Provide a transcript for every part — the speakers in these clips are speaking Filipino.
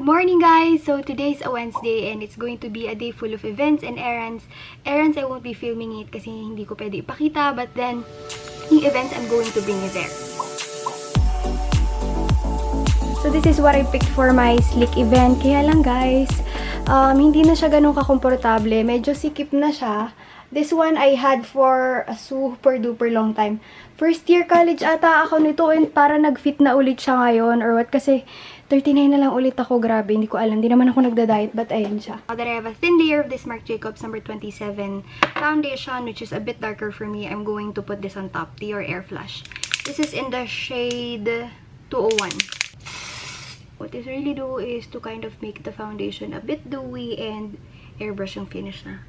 morning guys! So today's a Wednesday and it's going to be a day full of events and errands. Errands, I won't be filming it kasi hindi ko pwede ipakita, but then yung events, I'm going to bring you there. So this is what I picked for my slick event. Kaya lang guys, hindi na siya ganun kakomportable. Medyo sikip na siya. This one I had for a super duper long time. First year college ata ako nito and para nag-fit na ulit siya ngayon or what, kasi 39 na lang ulit ako. Grabe, hindi ko alam. Hindi naman ako nagda-diet, but ayun siya. Now that I have a thin layer of this Marc Jacobs number 27 foundation, which is a bit darker for me, I'm going to put this on top, Dior Air Flush. This is in the shade 201. What this really do is to kind of make the foundation a bit dewy and airbrush yung finish na.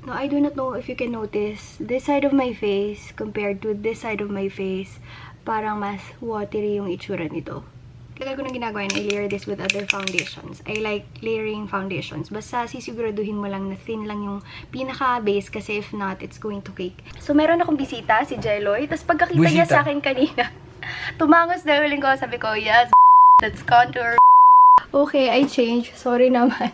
Now, I do not know if you can notice, this side of my face compared to this side of my face, parang mas watery yung itsura nito. Kaya ko nang ginagawa yun, I layer this with other foundations. I like layering foundations. Basta sisiguraduhin mo lang na thin lang yung pinaka-base kasi if not, it's going to cake. So, meron akong bisita, si Jeloy. Tapos pagkakita niya sa akin kanina, tumangos na huling ko, sabi ko, yes, that's contour. Okay, I changed. Sorry naman.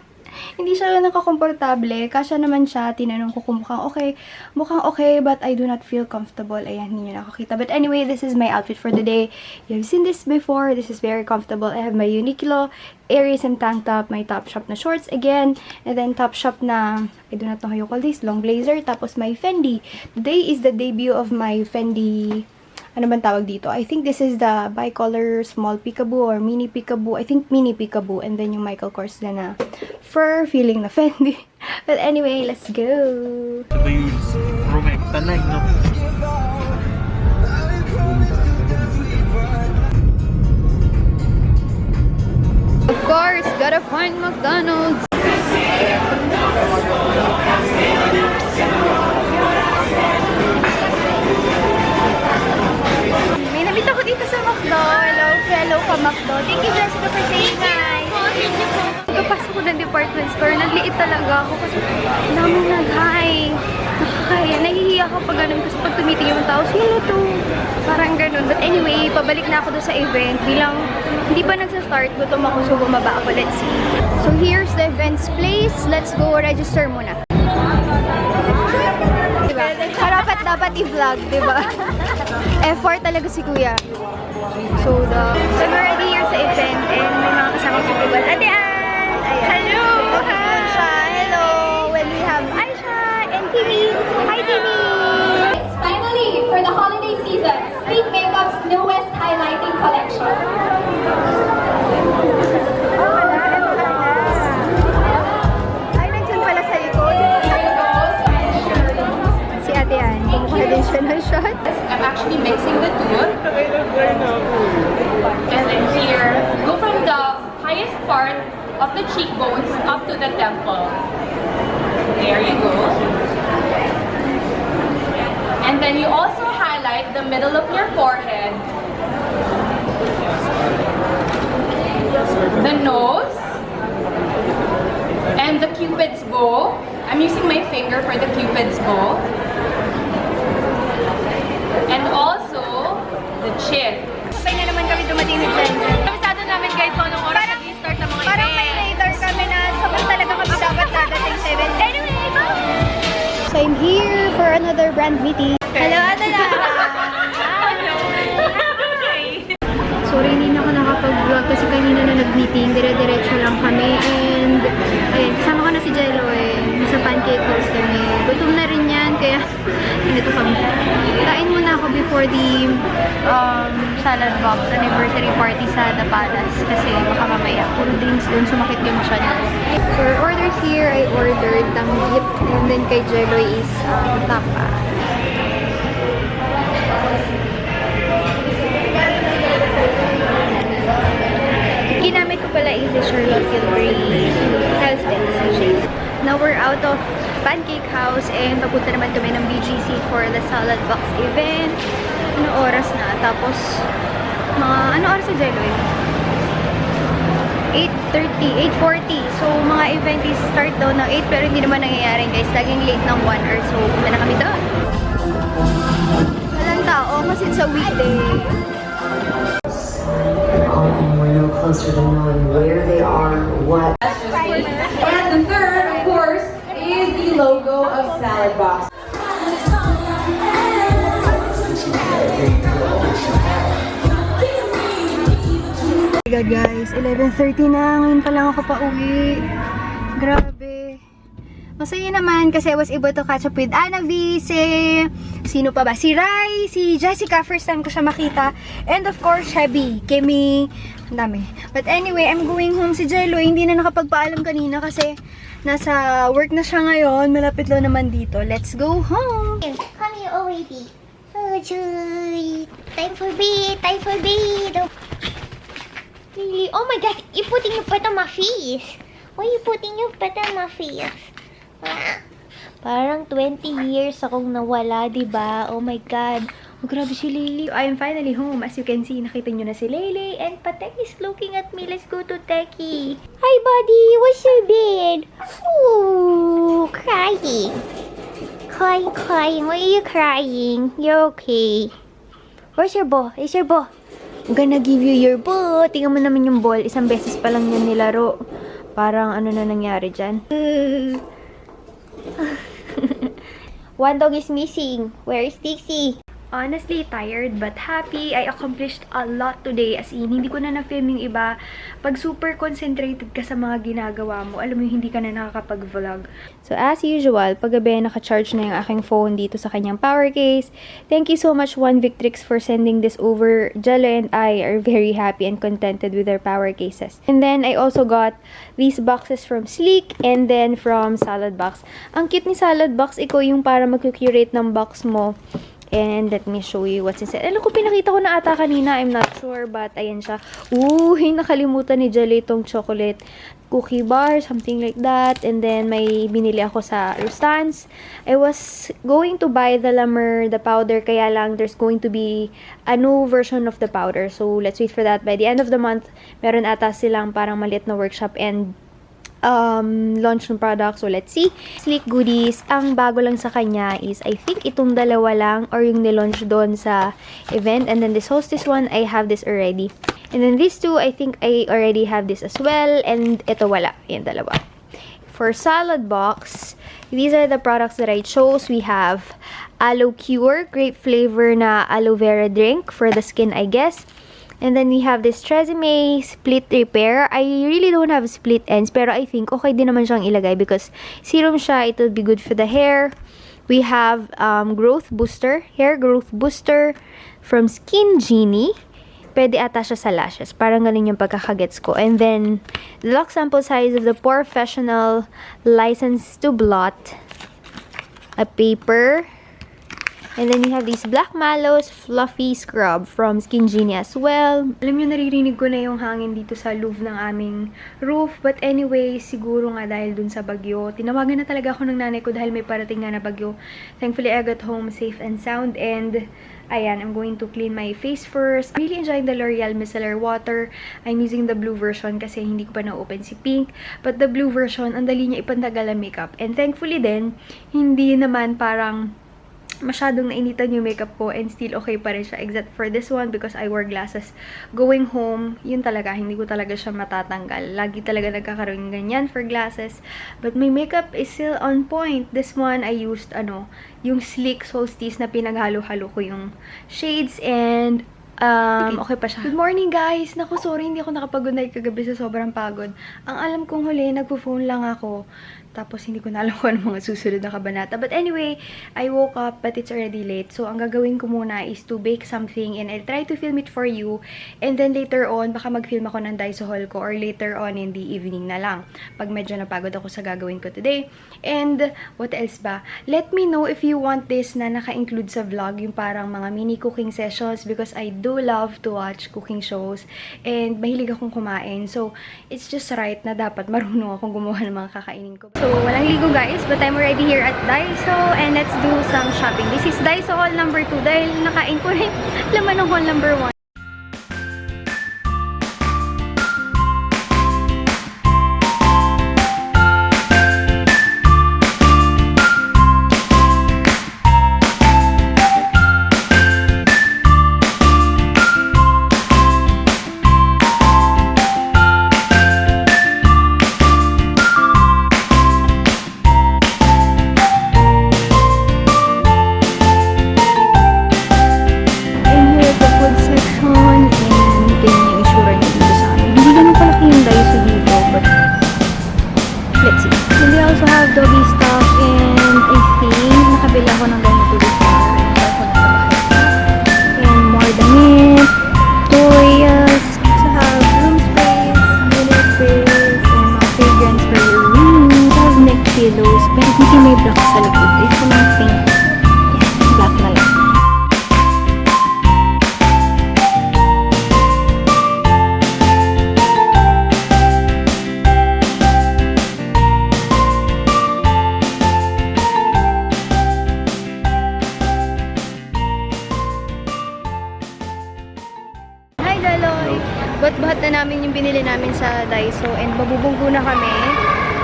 Hindi siya nakakomportable. Kasya naman siya. Tinanong ko kung mukhang okay. Mukhang okay, but I do not feel comfortable. Ayan, hindi nyo nakakita. But anyway, this is my outfit for the day. You've seen this before. This is very comfortable. I have my Uniqlo Aries and tank top. My Topshop na shorts again. And then Topshop na, I do not know how you call this, long blazer. Tapos my Fendi. Today is the debut of my Fendi. Ano bang tawag dito? I think this is the bicolor small peekaboo or mini peekaboo. I think mini peekaboo. And then yung Michael Kors na fur feeling na Fendi. But anyway, let's go! Of course, gotta find McDonald's! Nabit ako dito sa McDo. Hello ka McDo. Thank you, Jessica, for saying hi. Pagkapasok ko ng department store, nagliit talaga ako kasi namang nag-hi. Nakakaya. Nahihiya ako pag ganun kasi pag tumitingin yung tao, sino to? Parang ganun. But anyway, pabalik na ako doon sa event. Bilang hindi pa nagsa-start, gutom ako, so bumaba ako. Let's see. So here's the events place. Let's go register muna. Diba? Dapat i-vlog, diba? Effort talaga si Kuya. So, we're already here sa event and may mga kasama sa people. Ate Ann! Hello! Hi! Hello! When we have Aisha and Timmy. Hi, Timmy! Finally, for the holiday season, Speed Makeup's newest highlighting collection. Ay, nandiyan pala sa likod. Si Ate Ann, kumukuha din siya ng shot. I'm actually mixing the two. And then here, go from the highest part of the cheekbones up to the temple. There you go. And then you also highlight the middle of your forehead, the nose, and the cupid's bow. I'm using my finger for the cupid's bow. And also, the chin. Sabay na naman kami dumating ni Jen. Kabisado namin guys kung anong oras nag-start ng mga event. Parang may radar kami na sabay talaga kami dapat dadating sa event. Anyway, so I'm here for another brand meeting. Hello, Ate Lara! Sorry, hindi na ako nakapag-vlog kasi kanina na nag-meeting. Dire-diretso lang kami. And, ayun, kasama ko na si Jello eh. Sa pancake house kami. Gutom na rin yan, kaya ganito kami. Kain muna ako before the salad box anniversary party sa The Palace. Kasi baka mamaya, puro drinks dun, sumakit yung tiyan ko. So, our orders here, I ordered tanggip. And then kay Jello is tapa. Ginamit ko pala is the Charlotte Tilbury Health Shade. Now we're out of Pancake House and papunta naman kami ng BGC for the salad box event. Ano oras na? Tapos, ano oras sa Jello? 8:30, 8:40. So, mga event is start daw ng 8 pero hindi naman nangyayari guys. Laging late ng 1 hour. So, punta na kami doon. Walang tao kasi it's a weekday. We're no closer to knowing where they are, what. And the third, of course, is the logo of Salad Box. Oh my God guys, 11:30 na. Ngayon pa lang ako pa uwi. Grabe. Masaya naman kasi I was able to catch up with Anna V, sino pa ba? Si Rai, si Jessica, first time ko siya makita. And of course, Shabby, Kimi, ang dami. But anyway, I'm going home. Si Jello, hindi na nakapagpaalam kanina kasi nasa work na siya ngayon. Malapit lang naman dito. Let's go home! Come here, oh baby. Oh, Julie. Time for bed. Time for bed. Oh. Really? Oh my God. You're putting your butt on my face. Why you putting your butt on my face? Ah. Parang 20 years akong nawala, diba? Oh my God. Oh, grabe si Lily. I am finally home. As you can see, nakita nyo na si Lily. And Patek is looking at me. Let's go to Techie. Hi, buddy. What's your bed? Ooh, crying. Crying. Why are you crying? You're okay. Where's your ball? Is your ball? I'm gonna give you your ball. Tingnan mo naman yung ball. Isang beses pa lang yan nilaro. Parang ano na nangyari dyan. One dog is missing. Where is Dixie? Honestly, tired but happy. I accomplished a lot today. As in, hindi ko na na-film yung iba. Pag super concentrated ka sa mga ginagawa mo, alam mo yung hindi ka na nakakapag-vlog. So, as usual, pag gabi, naka-charge na yung aking phone dito sa kanyang power case. Thank you so much, One Victrix, for sending this over. Jello and I are very happy and contented with our power cases. And then, I also got these boxes from Sleek and then from Salad Box. Ang cute ni Salad Box, ikaw yung para mag-curate ng box mo. And let me show you what's inside. Alam ko, pinakita ko na ata kanina. I'm not sure, but ayan siya. Ooh, nakalimutan ni Jelly itong chocolate cookie bar, something like that. And then, may binili ako sa Rustans. I was going to buy the Lamer, the powder, kaya lang there's going to be a new version of the powder. So, let's wait for that. By the end of the month, meron ata silang parang maliit na workshop and launch ng product. So, let's see. Sleek Goodies, ang bago lang sa kanya is, I think itong dalawa lang or yung nilaunch doon sa event. And then this Hostess one, I have this already. And then these two, I think I already have this as well. And ito wala. Yan, dalawa. For Salad Box, these are the products that I chose. We have Aloe Cure, grape flavor na aloe vera drink for the skin, I guess. And then we have this Tresemme Split Repair. I really don't have split ends, pero I think okay din naman siyang ilagay because serum siya. It will be good for the hair. We have Growth Booster, Hair Growth Booster from Skin Genie. Pwede ata siya sa lashes. Parang ganun yung pagkakagets ko. And then, deluxe sample size of the Professional License to Blot. A paper. And then you have these Black Mallows Fluffy Scrub from Skin Genie as well. Alam nyo, naririnig ko na yung hangin dito sa roof ng aming roof. But anyway, siguro nga dahil dun sa bagyo, tinawagan na talaga ako ng nanay ko dahil may parating nga na bagyo. Thankfully, I got home safe and sound. And ayan, I'm going to clean my face first. I'm really enjoying the L'Oreal Micellar Water. I'm using the blue version kasi hindi ko pa na-open si pink. But the blue version, ang dali niya ipantagal ang makeup. And thankfully din, hindi naman parang masyadong nainitan yung makeup ko and still okay pa rin siya except for this one because I wore glasses going home. Yun talaga, hindi ko talaga siya matatanggal. Lagi talaga nagkakaroon ganyan for glasses. But my makeup is still on point. This one, I used yung Sleek Solstice na pinaghalo-halo ko yung shades and okay pa siya. Good morning guys! Naku, sorry hindi ako nakapag-good night kagabi sa sobrang pagod. Ang alam kong huli, nagpo-phone lang ako. Tapos, hindi ko na alam kung ano mga susunod na kabanata. But anyway, I woke up, but it's already late. So, ang gagawin ko muna is to bake something and I'll try to film it for you. And then later on, baka mag-film ako ng Daiso haul ko or later on in the evening na lang. Pag medyo napagod ako sa gagawin ko today. And, what else ba? Let me know if you want this na naka-include sa vlog, yung parang mga mini cooking sessions because I do love to watch cooking shows. And, mahilig akong kumain. So, it's just right na dapat marunong akong gumawa ng mga kakainin ko. So, walang ligo guys, but I'm already here at Daiso and let's do some shopping. This is Daiso haul number 2 dahil nakain ko rin laman ng haul number 1. sa likod is yung pink. Yeah, black na lang. Hi, Daloy! Bat-bat na namin yung binili namin sa Daiso and babubunggo na kami.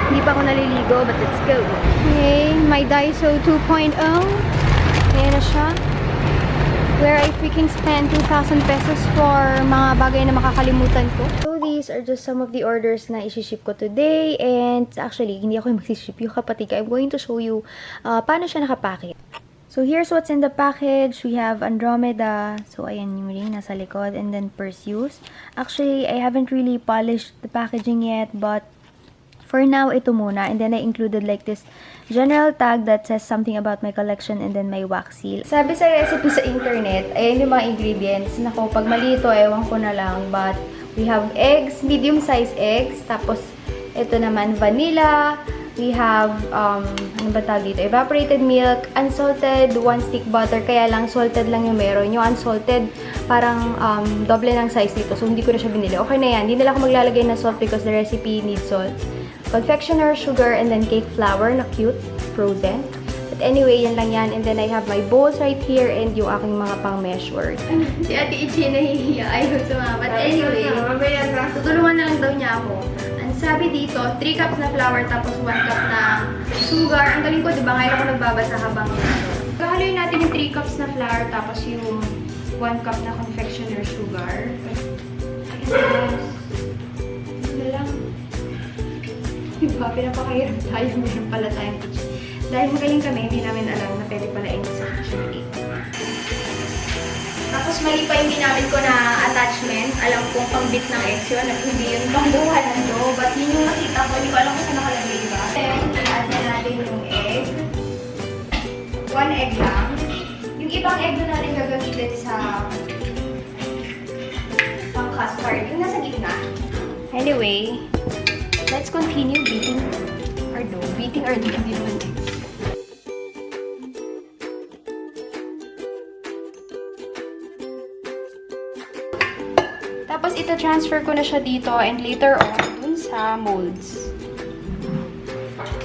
Hindi pa ako naliligo, but let's go. Okay, my Daiso 2.0. Ayan na siya. Where I freaking spent 2,000 pesos for mga bagay na makakalimutan ko. So these are just some of the orders na isi-ship ko today. And actually, hindi ako yung magsiship. Yung kapatid ko, I'm going to show you paano siya nakapake. So here's what's in the package. We have Andromeda. So ayan yung ring nasa likod. And then Perseus. Actually, I haven't really polished the packaging yet. But for now, ito muna. And then I included like this general tag that says something about my collection and then my wax seal. Sabi sa recipe sa internet, ayan yung mga ingredients. Nako, pag mali ito, ewan ko na lang. But we have eggs, medium size eggs. Tapos ito naman vanilla. We have, ano ba tawag dito? Evaporated milk, unsalted, 1 stick butter. Kaya lang, salted lang yung meron. Yung unsalted, parang doble ng size dito. So, hindi ko na siya binili. Okay na yan. Hindi na lang ako maglalagay ng salt because the recipe needs salt. Confectioner, sugar, and then cake flour na cute, frozen. But anyway, yan lang yan. And then I have my bowls right here and yung aking mga pang-measure. Si Ate Ichi nahihiya. Ayaw sumama. But anyway, tutulungan na lang daw niya ako. Sabi dito, 3 cups na flour tapos 1 cup na sugar. Ang galing ko, diba? Ngayon ako nagbabasa habang haluin natin yung 3 cups na flour tapos yung 1 cup na confectioner sugar. Ano lang. Diba? Pinapakahirap tayo. Meron pala tayong kitchen. Dahil magaling kami, hindi namin alam na pwede pala yung sa kitchen. Tapos mali pa yung ginamit ko na attachment. Alam kong pang-bit ng eggs yun at hindi yun pang-buha ng dough. But yun yung nakita ko. Hindi ko alam kung saan nakalagay iba. Then, i-add na natin yung egg. 1 egg lang. Yung ibang egg na natin gagamitin sa pang-custard. Yung nasa gitna. Anyway, let's continue beating our dough. Beating our dough. Hindi naman eggs. Tapos, ita-transfer ko na siya dito and later on, dun sa molds.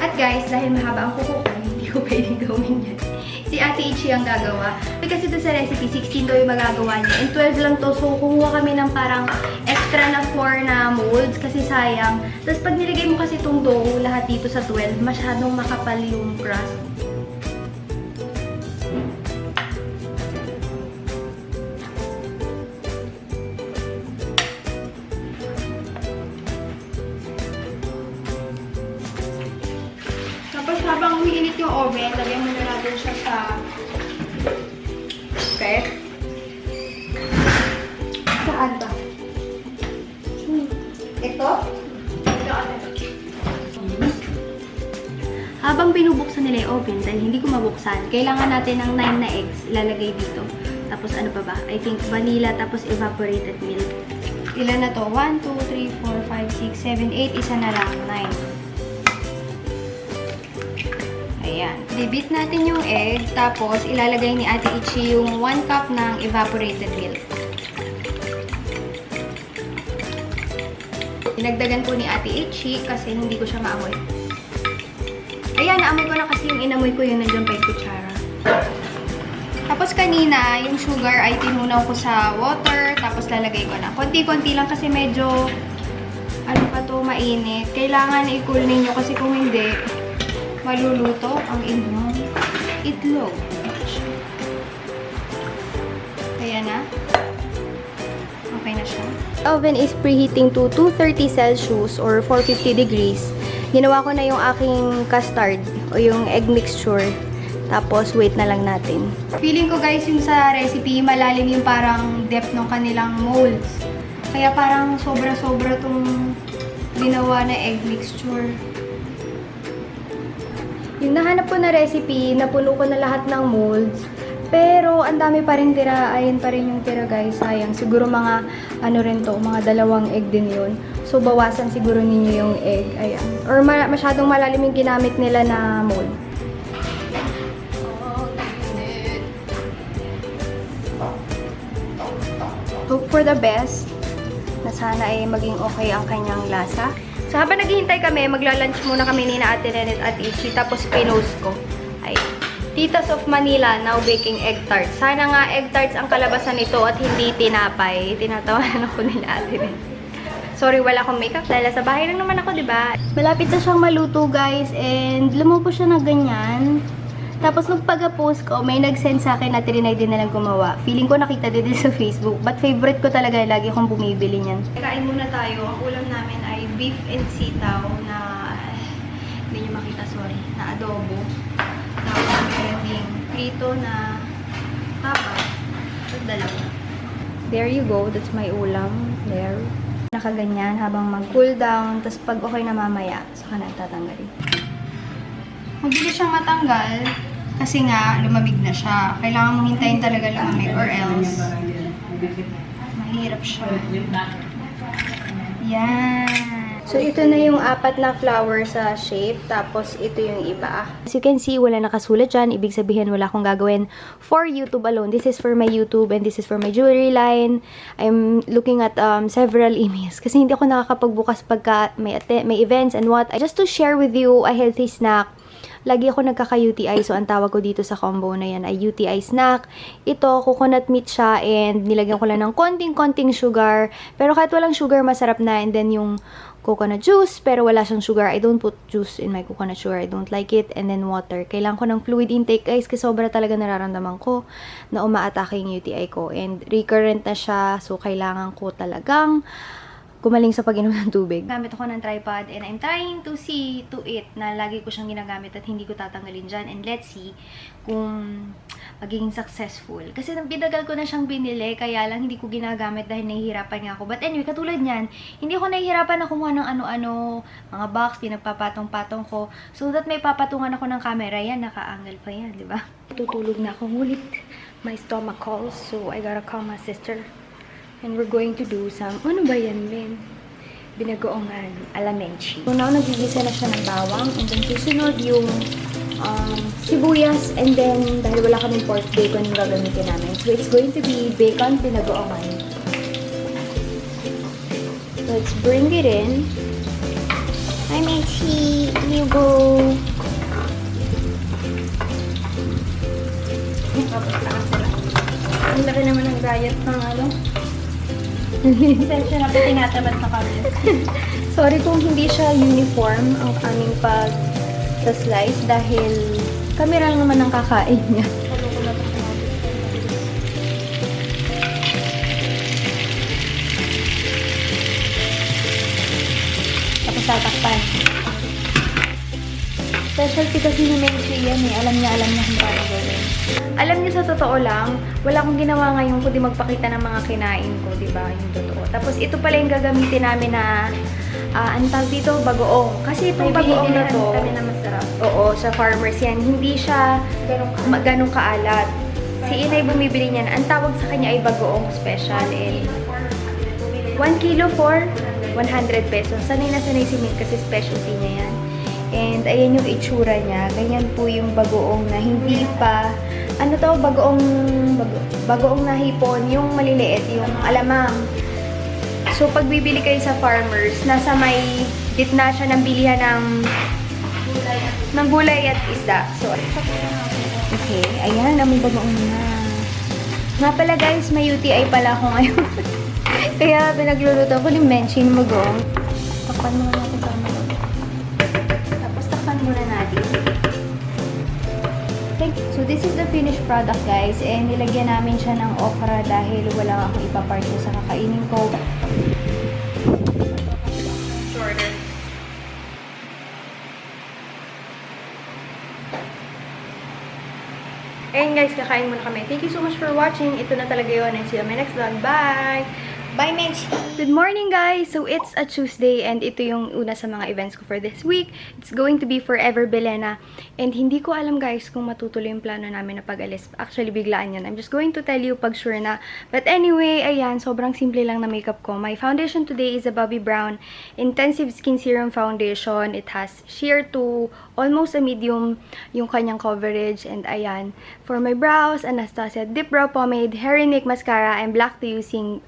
At guys, dahil mahaba ang kuko ko, hindi ko pwedeng gawin yan. Si Ate Ichi ang gagawa. Kasi doon sa recipe, 16 daw yung magagawa niya. And 12 lang to, so kumuha kami ng parang extra na 4 na molds kasi sayang. Tapos pag nilagay mo kasi itong dough, lahat dito sa 12, masyadong makapal yung crust. Habang umiinit yung oven, lagyan muna natin siya sa prep. Saan ba? Ito? Habang binubuksan nila yung oven, dahil hindi ko mabuksan, kailangan natin ng 9 na eggs ilalagay dito. Tapos ano pa ba? I think vanilla, tapos evaporated milk. Ilan na to? 1, 2, 3, 4, 5, 6, 7, 8. Isa na lang. 9. Ayan. Dibit natin yung egg, tapos ilalagay ni Ate Ichi yung 1 cup ng evaporated milk. Dinagdagan po ni Ate Ichi kasi hindi ko siya maamoy. Ayan, naamoy ko na kasi yung inamoy ko yung nandiyan pa yung kutsara. Tapos kanina, yung sugar ay tinunaw ko sa water, tapos lalagay ko na. Konti-konti lang kasi medyo, ano pa to, mainit. Kailangan i-cool ninyo kasi kung hindi, maluluto ang inyong itlog. Kaya na. Okay na siya. Oven is preheating to 230 Celsius or 450 degrees. Ginawa ko na yung aking custard o yung egg mixture. Tapos, wait na lang natin. Feeling ko guys, yung sa recipe, malalim yung parang depth ng kanilang molds. Kaya parang sobra-sobra tong ginawa na egg mixture. Yung nahanap ko na recipe, napuno ko na lahat ng molds. Pero, ang dami pa rin tira. Ayan pa rin yung tira, guys. Sayang. Siguro mga, ano rin to, mga 2 egg din yun. So, bawasan siguro ninyo yung egg. Ayan. Or masyadong malalim yung ginamit nila na mold. for the best na sana ay maging okay ang kanyang lasa. So, habang naghihintay kami, magla-lunch muna kami ni na Ate Nenet at Ichi. Tapos, pinost ko. Ay, Titas of Manila now baking egg tarts. Sana nga egg tarts ang kalabasan nito at hindi tinapay. Tinatawanan ako nila Ate Nenet. Sorry, wala akong makeup dahil sa bahay lang naman ako, diba? Malapit na siyang maluto, guys. And lumupo siya na ganyan. Tapos, nung pag-post ko, may nag-send sa akin na trinay din na lang gumawa. Feeling ko nakita din sa Facebook. But favorite ko talaga, lagi akong bumibili niyan. Kain muna tayo. Ang ulam namin ay beef and sitaw na, hindi nyo makita, sorry, na adobo. Tapos, meron ding prito na tapa. At dalawa. There you go. That's my ulam. There. Nakaganyan habang mag-cool down. Tapos, pag okay na mamaya, saka na tatanggalin. Mabilis siyang matanggal kasi nga lumamig na siya. Kailangan mong hintayin talaga lumamig or else mahirap siya. Yan. So, ito na yung 4 na flower sa shape. Tapos, ito yung iba. As you can see, wala nakasulat dyan. Ibig sabihin, wala akong gagawin for YouTube alone. This is for my YouTube and this is for my jewelry line. I'm looking at several emails. Kasi hindi ako nakakapagbukas pagka may events and what. Just to share with you a healthy snack. Lagi ako nagkaka-UTI, so ang tawag ko dito sa combo na yan ay UTI snack. Ito, coconut meat siya, and nilagyan ko lang ng konting-konting sugar. Pero kahit walang sugar, masarap na. And then yung coconut juice, pero wala siyang sugar. I don't put juice in my coconut sugar. I don't like it. And then water. Kailangan ko ng fluid intake, guys, kasi sobra talaga nararamdaman ko na umaatake yung UTI ko. And recurrent na siya, so kailangan ko talagang gumaling sa pag-inom ng tubig. Gamit ako ng tripod and I'm trying to see to it na lagi ko siyang ginagamit at hindi ko tatanggalin dyan. And let's see kung magiging successful. Kasi binagal ko na siyang binili, kaya lang hindi ko ginagamit dahil nahihirapan nga ako. But anyway, katulad niyan, hindi ako nahihirapan na kumuha ng ano-ano, mga box, pinagpapatong-patong ko. So that may papatungan ako ng camera. Yan, naka-angle pa yan, di ba? Tutulog na ako. Ngulit, my stomach calls. So I gotta call my sister. And we're going to do some, ano ba yan, Ben? Binagoongan, alamenchi. So now, nagigisa na siya ng bawang. And then, susunod yung sibuyas. And then, dahil wala kaming pork bacon yung gagamitin namin. So, it's going to be bacon binagoongan. Let's bring it in. Hi, Mechi. Here you go. Ang laki naman ng diet ng ano. Sensya na po tinatamad na kami. Sorry kung hindi siya uniform ang aming pag-slice dahil kami lang naman ang kakain niya. Tapos tatakpan. Specialty kasi ni Menchi yan eh. Alam niya kung paano gawin. Alam niyo, sa totoo lang, wala akong ginawa ngayon kundi magpakita ng mga kinain ko, diba? Yung totoo. Tapos ito pala yung gagamitin namin na ang tawag dito, bagoong. Kasi itong bagoong na to, kami na masarap. oo, sa farmers yan, hindi siya ganong kaalat. Si Inay bumibili niyan. Ang tawag sa kanya ay bagoong special. And 1 kilo for 100 pesos. Sanay na sanay si Mint kasi specialty niya yan. And ayan yung itsura niya. Ganyan po yung bagoong na hindi pa, ano to, bagoong na hipon, yung maliliit, yung alamang. So, pag bibili kayo sa farmers, nasa may gitna siya ng bilihan ng gulay at isda. So, okay, ayan, may bagoong na. Nga pala guys, may UTI pala ako ngayon. Kaya pinagluluto ko ng Menchi ng bagoong. Takpan muna natin sa mga. Tapos takpan muna natin. So, this is the finished product, guys. And nilagyan namin siya ng okra dahil wala akong ipapart sa kakainin ko. Shorter. Ayun guys, kakain muna kami. Thank you so much for watching. Ito na talaga yun. And see you on my next vlog. Bye! Bye, Menchi! Good morning, guys! So, it's a Tuesday and ito yung una sa mga events ko for this week. It's going to be Forever Belena. And hindi ko alam, guys, kung matutuloy yung plano namin na pag-alis. Actually, biglaan yan. I'm just going to tell you pag sure na. But anyway, ayan, sobrang simple lang na makeup ko. My foundation today is a Bobbi Brown Intensive Skin Serum Foundation. It has sheer to almost a medium yung kanyang coverage. And ayan, for my brows, Anastasia Dip Brow Pomade, Hair and Neck Mascara. I'm back to using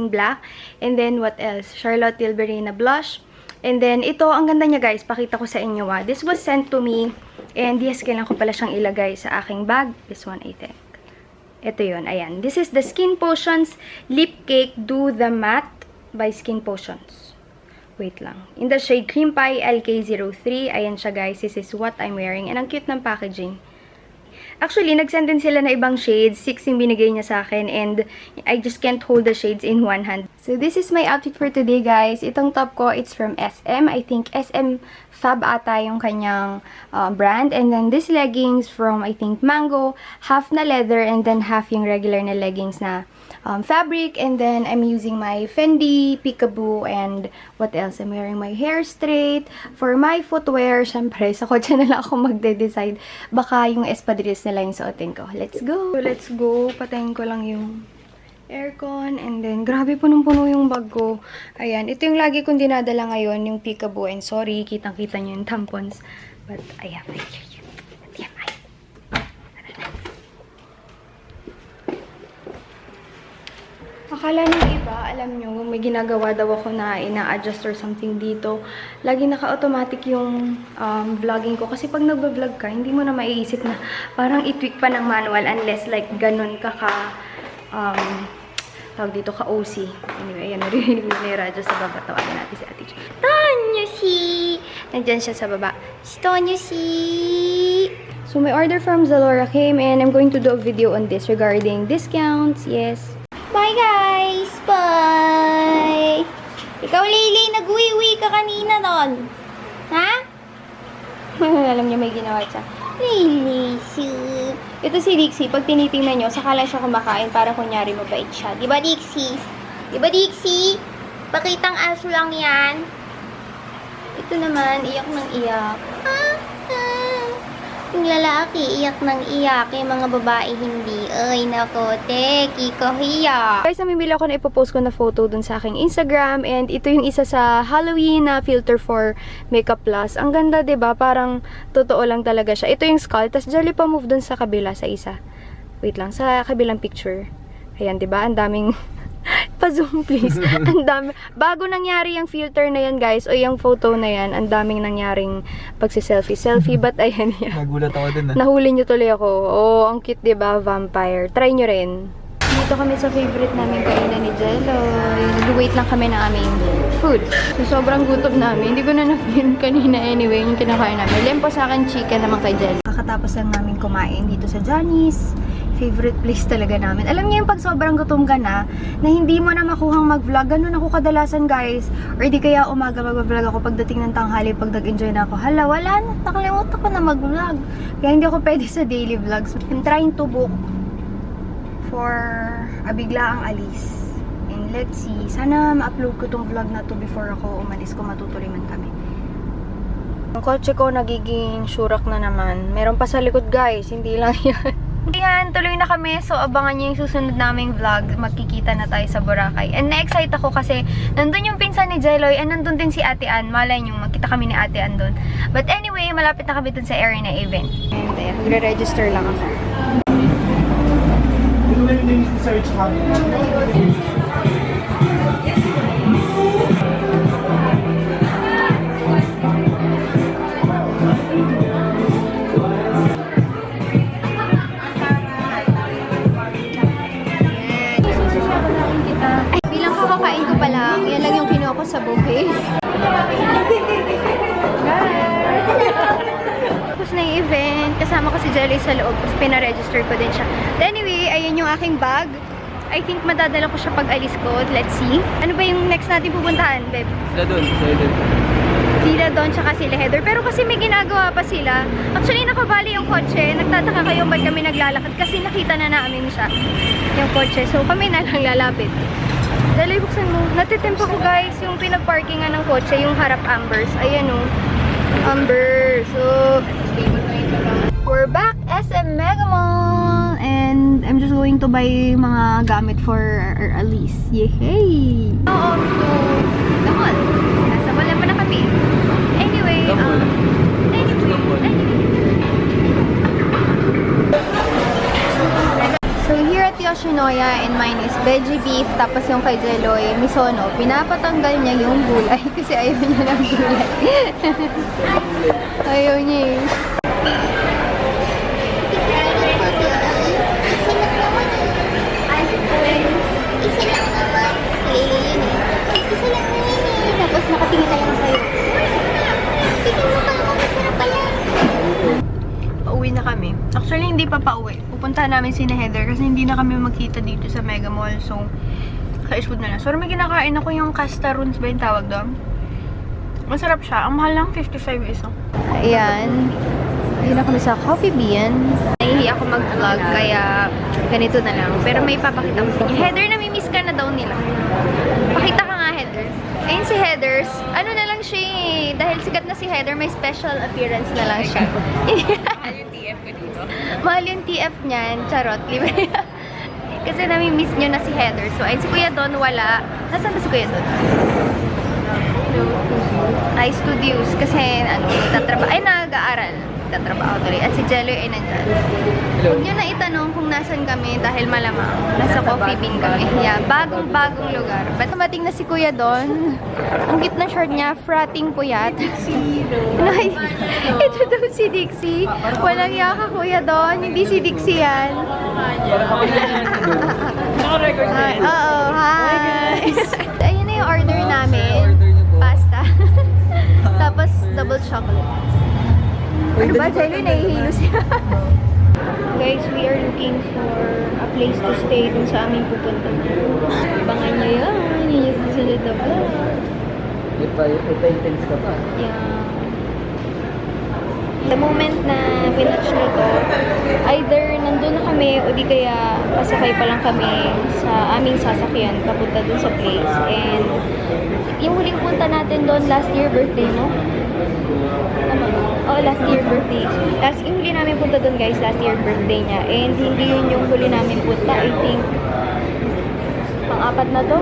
black. And then, what else? Charlotte Tilbury na blush. And then, ito, ang ganda niya, guys. Pakita ko sa inyo, This was sent to me. And yes, kailangan ko pala siyang ilagay sa aking bag. This one, I think. Ito yun, ayan. This is the Skin Potions Lip Cake Do The Matte by Skin Potions. Wait lang. In the shade Cream Pie LK03. Ayan siya, guys. This is what I'm wearing. And ang cute ng packaging. Actually, nag-send din sila na ibang shades. 6 yung binigay niya sa akin. And I just can't hold the shades in one hand. So, this is my outfit for today, guys. Itong top ko, it's from SM. I think SM Fab ata yung kanyang brand. And then, this leggings from, I think, Mango. Half na leather and then half yung regular na leggings na fabric. And then, I'm using my Fendi Peekaboo. And what else? I'm wearing my hair straight. For my footwear, syempre, sa kotse na lang ako magde-decide. Baka yung espadrilles na lang yung suotin ko. Let's go! So, let's go. Patayin ko lang yung aircon. And then, grabe punong-puno yung bag ko. Ayan. Ito yung lagi kong dinadala ngayon, yung Peekaboo. And sorry, kitang-kita nyo yung tampons. But, I have it here. Akala ng iba, alam nyo, may ginagawa daw ako na ina-adjust or something dito. Lagi naka-automatic yung vlogging ko. Kasi pag nagba-vlog ka, hindi mo na maiisip na parang i-tweak pa ng manual unless like ganun ka tawag dito ka OC. Anyway, ayan, narinig mo na yung radyo sa baba. Tawagin natin si Ate Jo. Tonyusi! Nandyan siya sa baba. Tonyusi! So, my order from Zalora came and I'm going to do a video on this regarding discounts. Yes. Bye, guys! Bye! Ikaw, Lily, nag-uwi-uwi ka kanina nun. Ha? Alam niyo, may ginawa siya. Lily, soup. Ito si Dixie. Pag tinitingnan nyo, saka lang siya kumakain para kunyari mabait siya. Diba, Dixie? Diba, Dixie? Pakitang aso lang yan. Ito naman, iyak ng iyak. Yung lalaki, iyak ng iyak. Yung mga babae, hindi. Ay, nako, te, kikahiya. Guys, namimili ako na ipopost ko na photo dun sa aking Instagram. And ito yung isa sa Halloween na filter for Makeup Plus. Ang ganda, diba? Parang totoo lang talaga siya. Ito yung skull. Tapos, jolly pa move dun sa kabila, sa isa. Wait lang, sa kabilang picture. Ayan, diba? Ang daming... Pa-zoom, please. Ang dami. Bago nangyari yung filter na yan, guys, o yung photo na yan, ang daming nangyaring pagsi-selfie. But, ayan yan. Nagulat ako din, Nahuli nyo tuloy ako. Oh, ang cute, diba? Vampire. Try nyo rin. Dito kami sa favorite namin kainan ni Jelloy. Nag-wait lang kami ng aming food. So, sobrang gutom namin. Hindi ko na na-film kanina anyway yung kinakain namin. Lempo sa akin, chicken naman kay Jelloy. Kakatapos lang namin kumain dito sa Johnny's. Favorite place talaga namin. Alam niyo yung pag sobrang gutom ka na hindi mo na makuhang mag-vlog. Ganun ako kadalasan, guys. Or di kaya umaga mag-vlog ako pagdating ng tanghali, pag nag-enjoy na ako. Hala, wala na. Nakalimutan ko na mag-vlog. Kaya hindi ako pwede sa daily vlogs. I'm trying to book for a biglaang alis. And let's see. Sana ma-upload ko tong vlog na to before ako umalis kung matutuloy man kami. Yung kotse ko nagiging syurak na naman. Meron pa sa likod, guys. Hindi lang yan. Ayan, tuloy na kami. So, abangan nyo yung susunod naming vlog. Magkikita na tayo sa Boracay. And na-excite ako kasi nandun yung pinsan ni Jelloy and nandun din si Ate Ann. Malay nyo, magkita kami ni Ate Ann dun. But anyway, malapit na kami dun sa area na event. And ayan, magre-register lang ako. Ito na yung search hub. Kakakain ko pa lang. Yan lang yung kinuha ko sa buffet. Tapos na yung event. Kasama ko si Jelly sa loob. Tapos pinaregister ko din siya. But anyway, ayan yung aking bag. I think madadala ko siya pag alis ko. Let's see. Ano ba yung next natin pupuntahan, babe? Sila doon. Sila Don tsaka sila Heather. Pero kasi may ginagawa pa sila. Actually, nakabali yung kotse. Nagtataka kayo ba't kami naglalakad kasi nakita na namin siya. Yung kotse. So, kami na lang lalapit. Dali, buksan mo. Natitempa ko guys yung pinagparkingan ng kotse, yung harap Ambers. Ayan o. Amber. So, we're back SM Mega Mall. And I'm just going to buy mga gamit for Alice. Yay! Off to the mall. Nasa mall naman na kami. Anyway, so here at Yoshinoya, and mine is veggie beef, tapos yung kay Jeloy, misono. Pinapatanggal niya yung gulay kasi ayaw niya ng gulay. Ayaw niya eh. Tapos nakatingin na lang sa'yo. Tingin mo pa ako, masarap pala. Pauwi na kami. Actually, hindi pa pauwi. Pupuntahan namin si Heather kasi hindi na kami magkita dito sa Mega Mall. So, ka-iswood na lang. So, may kinakain ako yung castarons ba yung tawag doon? Masarap siya. Ang mahal lang, 55 isa. Ayan. Ayun na kami sa Coffee Bean. Nahihi ako mag-vlog, kaya ganito na lang. Pero may papakita ko sa inyo. Heather, namimiss ka na daw nila. Pakita ka nga, Heather. Ayun si Heather. Ano na lang siya eh. Dahil sikat na si Heather, may special appearance na lang siya. Mahal yung TF ko dito. Mahal yung TF niyan. Charot. Libre. Kasi namimiss nyo na si Heather. So, ayun si Kuya Don, wala. Nasaan ba si Kuya Don? Ay, studios. Kasi, ay, nag-aaral. Tatrabaho tuloy. At si Jello ay nandyan. Huwag nyo na itanong kung nasan kami dahil malamang nasa Coffee Bean kami. Yeah, bagong-bagong lugar. But tumating na si Kuya Don. Ang cute na short niya, frating puyat. Ito daw si Dixie. Walang yaka Kuya Don. Hindi si Dixie yan. Oo, hi. Ayun na yung order namin. Pasta. Tapos double chocolate. Ano ba? Jello, nahihilo siya. Guys, we are looking for a place to stay dun sa aming pupunta. Abangan nyo yan. Yun yung susunod na vlog. Ipay-intense ka pa. Yeah. The moment na pinatch nyo to, either nandun na kami o di kaya pasakay pa lang kami sa aming sasakyan papunta dun sa place. And yung huling punta natin doon last year birthday, no? Last year birthday. Yung huli namin punta doon guys, last year birthday niya. And hindi yun yung huli namin punta. I think, pang-apat na to.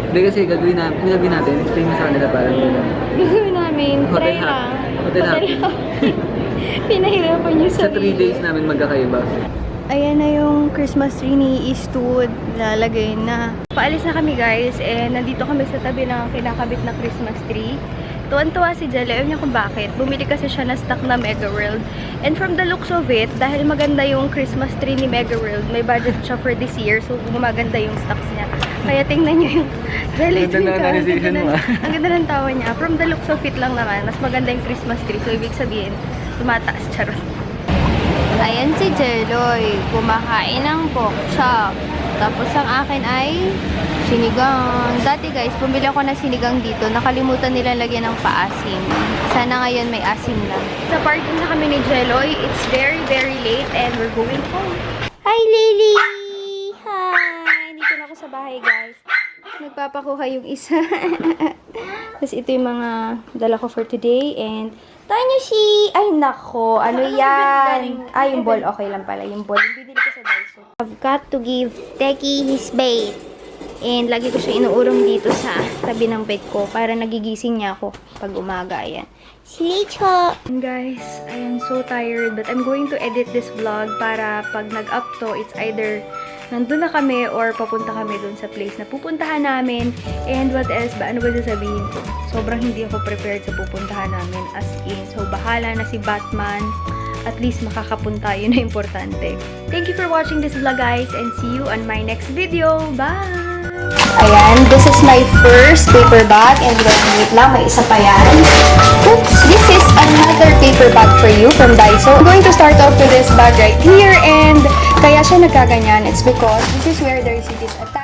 Hindi kasi gagawin natin, stay mo sa kanila para Gagawin namin, try lang. Hotel hop. Pinahirapan niyo Sa 3 days namin magkakaiba. Ayan na yung Christmas tree ni Eastwood. Lalagay na. Paalis na kami guys. And nandito kami sa tabi ng kinakabit na Christmas tree. Tuwan-tuwa si Jelly. Ayaw niya kung bakit. Bumili kasi siya na stock na Mega World. And from the looks of it, dahil maganda yung Christmas tree ni Mega World, may budget siya for this year. So, gumaganda yung stocks niya. Kaya tingnan niyo yung Jelly. Ang ganda ng tawa niya. From the looks of it lang naman, mas maganda yung Christmas tree. So, ibig sabihin, tumataas. Charot. Ayan si Jeloy, kumakain ng pork chop. Tapos ang akin ay sinigang. Dati guys, bumili ako ng sinigang dito. Nakalimutan nila lagyan ng paasim. Sana ngayon may asim na. Sa parking na kami ni Jeloy. It's very, very late and we're going home. Hi, Lily! Hi! Dito na ako sa bahay guys. Nagpapakuha yung isa. Tapos ito yung mga dala ko for today. And Tanya si... Ay, nako. Ano yan? Ay, yung ball. Okay lang pala. Yung ball. Yung bibili ko sa Daiso. I've got to give Teki his bait. And lagi ko siya inuurong dito sa tabi ng bed ko para nagigising niya ako pag umaga. Ayan. Si Licho! Guys, I am so tired but I'm going to edit this vlog para pag nag-up to, it's either nandun na kami or papunta kami dun sa place na pupuntahan namin. And what else ba? Ano ba sasabihin ko? Sobrang hindi ako prepared sa pupuntahan namin as in. So, bahala na si Batman. At least makakapunta. Yun na importante. Thank you for watching this vlog guys and see you on my next video. Bye! Ayan, this is my first paper bag and wait lang, may isa pa yan. Oops, this is another paper bag for you from Daiso. I'm going to start off with this bag right here and kaya siya nagkaganyan. It's because this is where the receipt is attached.